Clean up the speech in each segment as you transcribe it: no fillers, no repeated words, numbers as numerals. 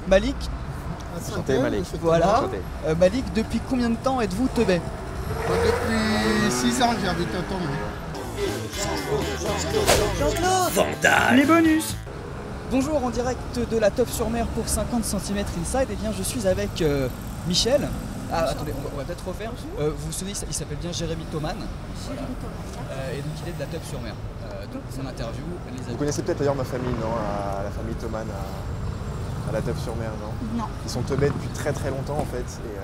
Malik, Enchanté Malik. voilà. Enchanté. Malik, depuis combien de temps êtes-vous teubé? Depuis 6 ans, j'habite à Tomé. Les bonus. Bonjour, en direct de la Top-sur-Mer pour 50 cm Inside. Eh bien, je suis avec Michel. Ah, attendez, on va peut-être refaire. Vous vous souvenez, il s'appelle bien Jérémy Thoman. Et donc, il est de la Top-sur-Mer. Donc, son interview, les Vous amis. connaissez peut-être d'ailleurs ma famille, non? À la famille Thoman à la Top-sur-Mer, non? Non. Ils sont teubés depuis très très longtemps en fait. Et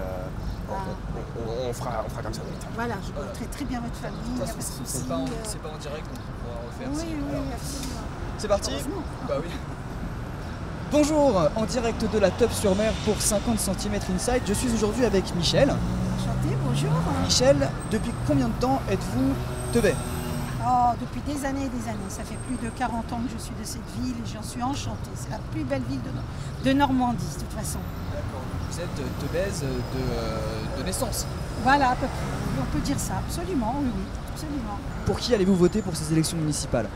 on fera comme ça. Voilà, je connais très bien votre famille, il n'y a pas de C'est souci. pas, en direct, donc on pourra refaire. Oui, si- oui, alors, absolument. C'est parti? Heureusement. Bah oui. Bonjour, en direct de la Top-sur-Mer pour 50 cm Inside. Je suis aujourd'hui avec Michel. Enchanté, bonjour. Michel, depuis combien de temps êtes-vous teubé? Oh, depuis des années et des années. Ça fait plus de 40 ans que je suis de cette ville et j'en suis enchantée. C'est la plus belle ville de Normandie, de toute façon. D'accord, vous êtes teubaise de naissance. Voilà, à peu près. On peut dire ça, absolument, oui, oui, absolument. Pour qui allez-vous voter pour ces élections municipales?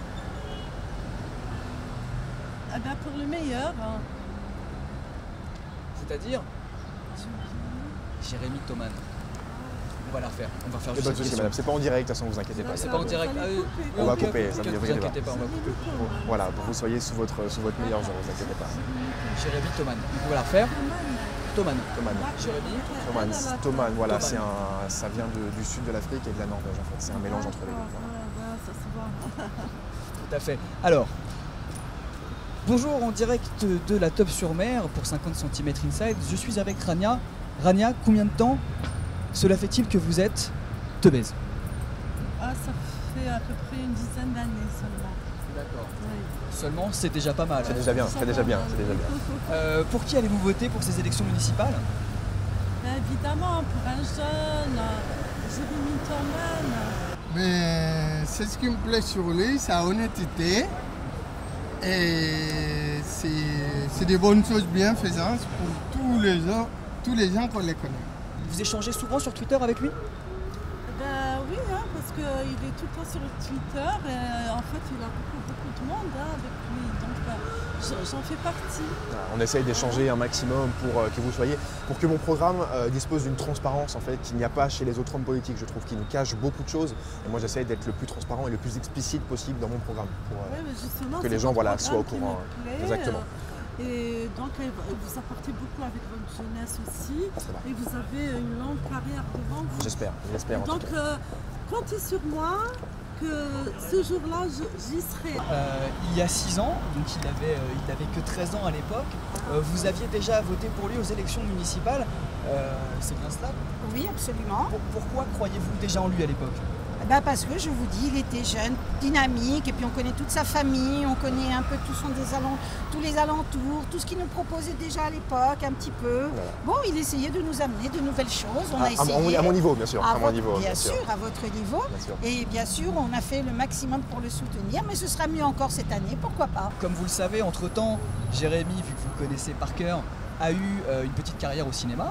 Ah ben pour le meilleur. Hein. C'est-à-dire Jérémy Thoman. On va la refaire. On va faire Et juste pas de cette soucis, question. madame, c'est pas en direct, de toute façon, vous inquiétez pas. C'est pas en direct. Ah, oui, On va ok, couper, ok, ça ne vous vous inquiétez pas, on va couper. Voilà, pour que vous soyez sous votre meilleur jour, vous inquiétez pas. Jérémy Thoman. On va la refaire. Thoman. Thoman. Jérémy. Thoman, voilà, Thoman. ça vient du sud de l'Afrique et de la Norvège en fait. C'est un mélange entre les deux. Voilà. Ça se voit. Tout à fait. Alors, bonjour en direct de la Top-sur-Mer pour 50 cm Inside. Je suis avec Rania. Rania, combien de temps cela fait-il que vous êtes teubaise? Ah, ça fait à peu près une dizaine d'années seulement. D'accord. Oui. Seulement, c'est déjà pas mal. C'est déjà bien, c'est déjà bien, c'est déjà bien. Pour qui allez-vous voter pour ces élections municipales? Ben, évidemment, pour un jeune, Jérémy Thoman. Mais c'est ce qui me plaît sur lui, sa honnêteté. Et c'est des bonnes choses bienfaisantes pour tous les gens qu'on les connaît. Vous échangez souvent sur Twitter avec lui? Ben oui, hein, parce qu'il est tout le temps sur Twitter et en fait il a beaucoup de monde hein, avec lui. Donc j'en fais partie. On essaye d'échanger un maximum pour que vous soyez, pour que mon programme dispose d'une transparence en fait qu'il n'y a pas chez les autres hommes politiques. Je trouve qu'ils nous cachent beaucoup de choses. Et moi j'essaye d'être le plus transparent et le plus explicite possible dans mon programme pour Ouais, mais justement, que les c'est gens votre soient au programme courant. qui me plaît, Exactement. Et donc vous apportez beaucoup avec votre jeunesse aussi. Ça va. Et vous avez une longue carrière devant vous. J'espère en tout Donc cas. comptez sur moi que ce jour-là j'y serai. Il y a 6 ans, donc il avait que 13 ans à l'époque. Vous aviez déjà voté pour lui aux élections municipales. C'est bien cela? Oui, absolument. Pourquoi croyez-vous déjà en lui à l'époque? Parce que je vous dis, il était jeune, dynamique, et puis on connaît toute sa famille, on connaît un peu tous les alentours, tout ce qu'il nous proposait déjà à l'époque, un petit peu. Voilà. Bon, il essayait de nous amener de nouvelles choses, on a essayé. À mon niveau, bien sûr. À mon niveau, bien sûr, à votre niveau. Bien sûr. Et bien sûr, on a fait le maximum pour le soutenir, mais ce sera mieux encore cette année, pourquoi pas. Comme vous le savez, entre-temps, Jérémy, vu que vous le connaissez par cœur, a eu une petite carrière au cinéma.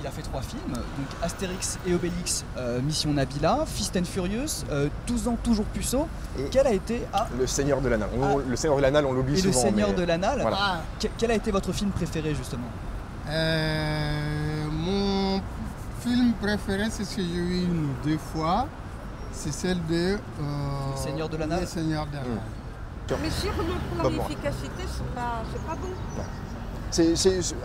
Il a fait 3 films, donc Astérix et Obélix, Mission Nabila, Fast and Furious, 12 ans toujours puceau. Et Quel a été Le Seigneur de l'Anal. Le Seigneur de l'Anal, on l'oublie et souvent. le Seigneur mais de l'Anal. voilà. Ah, Quel a été votre film préféré justement? Mon film préféré, c'est ce que j'ai eu 1 ou 2 fois. C'est celle de Le Seigneur de l'Anal. Le Seigneur de l'Anal. Mais sur le plan Bob de Moore. l'efficacité, c'est pas bon.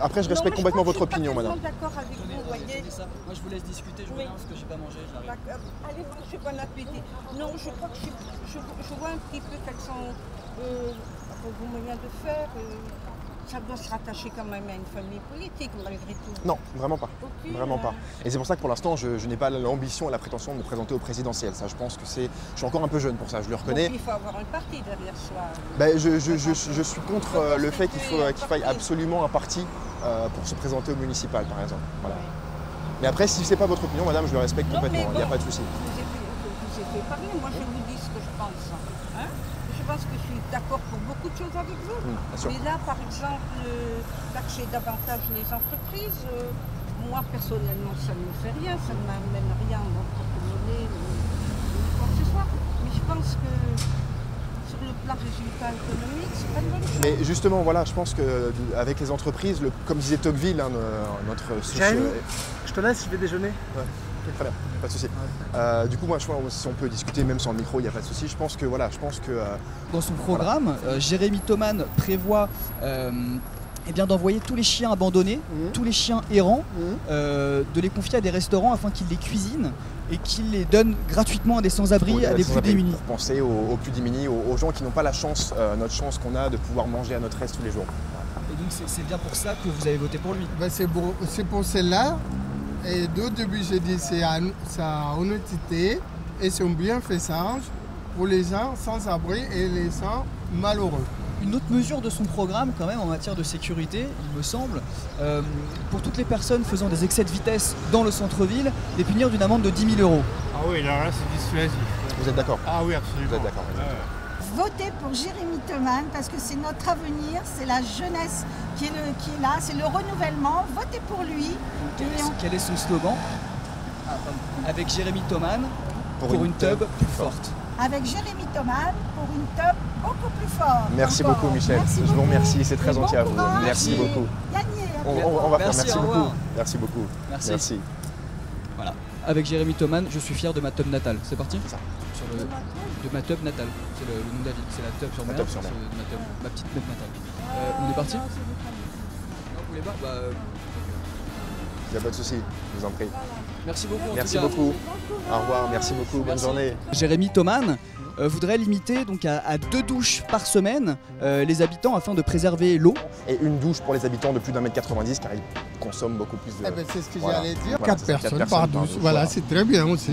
Après, je respecte complètement votre opinion, madame. Je suis pas d'accord avec vous, voyez. Moi je vous laisse discuter, je reviens parce que j'ai pas mangé, j'arrive. D'accord. Allez, monsieur, bon appétit. Non, je crois que je vois un petit peu quels sont vos moyens de faire. Ça doit se rattacher quand même à une famille politique, malgré tout. Non, vraiment pas. Ok, Vraiment pas. Et c'est pour ça que pour l'instant, je n'ai pas l'ambition et la prétention de me présenter au présidentiel. Ça, je pense que je suis encore un peu jeune pour ça, je le reconnais. Donc, il faut avoir un parti derrière soi. Je suis contre le fait qu'il faille absolument un parti pour se présenter au municipal, par exemple. Voilà. Mais après, si ce n'est pas votre opinion, madame, je le respecte Non, complètement, mais il n'y a bon, pas de souci. Je vous ai fait parler, moi je vous dis ce que je pense. Hein? Je pense que je suis d'accord pour beaucoup de choses avec vous. Bien sûr. Mais là, par exemple, taxer davantage les entreprises, moi personnellement, ça ne me fait rien, ça ne m'amène rien dans le porte-monnaie ou quoi que ce soit. Mais je pense que sur le la résultat économique, c'est pas une bonne chose. Mais justement, voilà, je pense qu'avec les entreprises, comme disait Tocqueville, hein, notre Jérémy, je te laisse, je vais déjeuner. Ouais. Très bien, pas de souci. Du coup, moi, je pense, si on peut discuter même sans le micro, il n'y a pas de souci. Je pense que voilà, dans son programme, Jérémy Thoman prévoit d'envoyer tous les chiens abandonnés, tous les chiens errants, de les confier à des restaurants afin qu'ils les cuisinent et qu'ils les donnent gratuitement à des sans-abri, à des plus démunis. Pour penser aux plus démunis, aux gens qui n'ont pas la chance, notre chance qu'on a de pouvoir manger à notre aise tous les jours. Et donc c'est bien pour ça que vous avez voté pour lui. Ben, c'est pour cela. Et au début, j'ai dit c'est sa honnêteté et son bienfaisance pour les gens sans abri et les gens malheureux. Une autre mesure de son programme quand même en matière de sécurité, il me semble, pour toutes les personnes faisant des excès de vitesse dans le centre-ville, les punir d'une amende de 10 000 €. Ah oui, là c'est dissuasif. Vous êtes d'accord? Ah oui, absolument. Vous êtes d'accord? Votez pour Jérémy Thoman parce que c'est notre avenir, c'est la jeunesse qui est là, c'est le renouvellement. Votez pour lui. Quel est son slogan? Avec Jérémy Thoman pour une teub plus forte. Avec Jérémy Thoman pour une teub beaucoup plus forte. Merci encore. beaucoup, Michel. Merci je vous remercie, c'est Et très gentil à vous. courage Merci et beaucoup. Gagnez. On va faire. Merci, Merci au beaucoup. revoir. Merci beaucoup. Merci. Voilà. Avec Jérémy Thoman, je suis fier de ma teub natale. C'est parti? C'est ça. De ma teub natale. C'est le nom de la ville. C'est la teub sur mer. Ma petite teub natale. On est parti? Non, vous voulez pas? Il n'y a pas de souci, je vous en prie. Merci beaucoup. Merci beaucoup. Au revoir, merci beaucoup, bonne journée. Jérémy Thoman voudrait limiter donc à 2 douches par semaine les habitants afin de préserver l'eau. Et une douche pour les habitants de plus d'1,90 m car ils consomment beaucoup plus de... Eh ben, c'est ce que Voilà. j'allais dire. Voilà, 4 c'est ça, personnes par douche. Voilà, c'est très bien aussi.